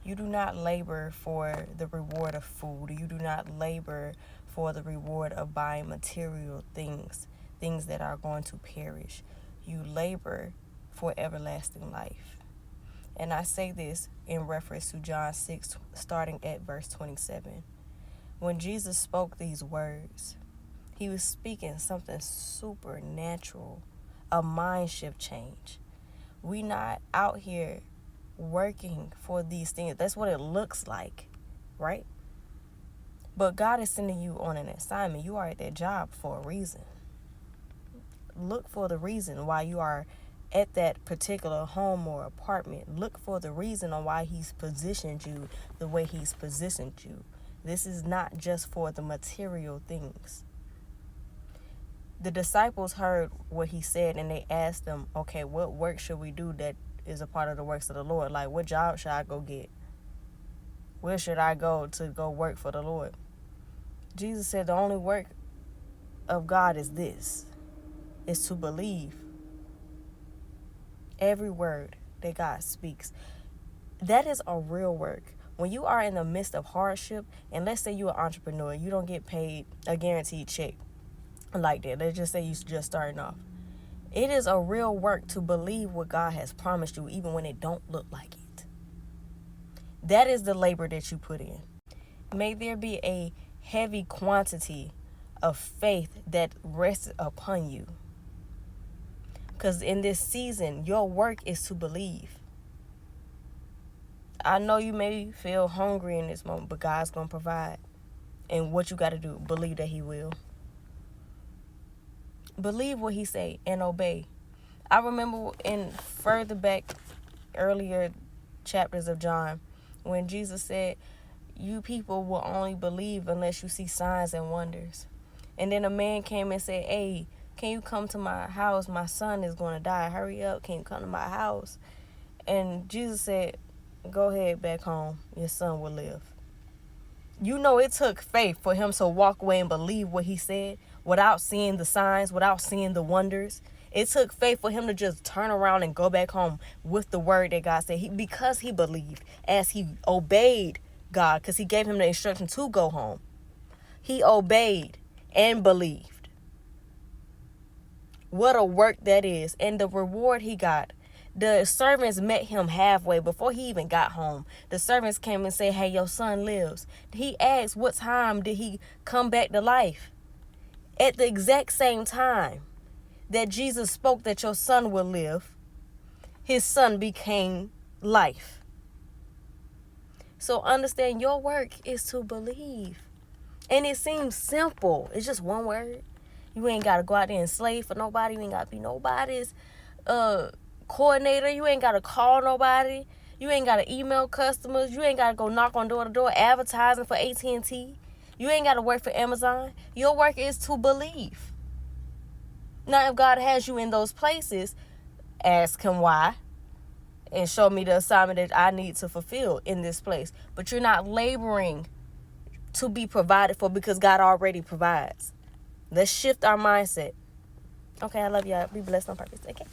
You do not labor for the reward of food. You do not labor for the reward of buying material things, things that are going to perish. You labor for everlasting life. And I say this in reference to John 6, starting at verse 27. When Jesus spoke these words, he was speaking something supernatural, a mind shift change. We not out here working for these things. That's what it looks like, right? But God is sending you on an assignment. You are at that job for a reason. Look for the reason why you are at that particular home or apartment. Look for the reason on why he's positioned you the way he's positioned you. This is not just for the material things. The disciples heard what he said, and they asked him, okay, what work should we do that is a part of the works of the Lord? Like, what job should I go get? Where should I go to go work for the Lord? Jesus said the only work of God is this, is to believe every word that God speaks. That is a real work. When you are in the midst of hardship, and let's say you're an entrepreneur, you don't get paid a guaranteed check like that. Let's just say you're just starting off. It is a real work to believe what God has promised you, even when it don't look like it. That is the labor that you put in. May there be a heavy quantity of faith that rests upon you. Because in this season, your work is to believe. I know you may feel hungry in this moment, but God's going to provide. And what you got to do, believe that he will. Believe what he say and obey. I remember in further back earlier chapters of John, when Jesus said, you people will only believe unless you see signs and wonders. And then a man came and said, hey, can you come to my house? My son is going to die. Hurry up. Can you come to my house? And Jesus said, go ahead back home. Your son will live. You know, it took faith for him to walk away and believe what he said without seeing the signs, without seeing the wonders. It took faith for him to just turn around and go back home with the word that God said. Because he believed, as he obeyed God, because he gave him the instruction to go home. He obeyed and believed. What a work that is. And the reward he got. The servants met him halfway before he even got home. The servants came and said, hey, your son lives. He asked, what time did he come back to life? At the exact same time that Jesus spoke that your son will live, his son became life. So understand, your work is to believe. And it seems simple. It's just one word. You ain't got to go out there and slave for nobody. You ain't got to be nobody's coordinator. You ain't got to call nobody. You ain't got to email customers. You ain't got to go knock on door to door advertising for AT&T. You ain't got to work for Amazon. Your work is to believe. Now, if God has you in those places, ask him why and show me the assignment that I need to fulfill in this place. But you're not laboring to be provided for, because God already provides. Let's shift our mindset. Okay, I love y'all. Be blessed on purpose. Okay.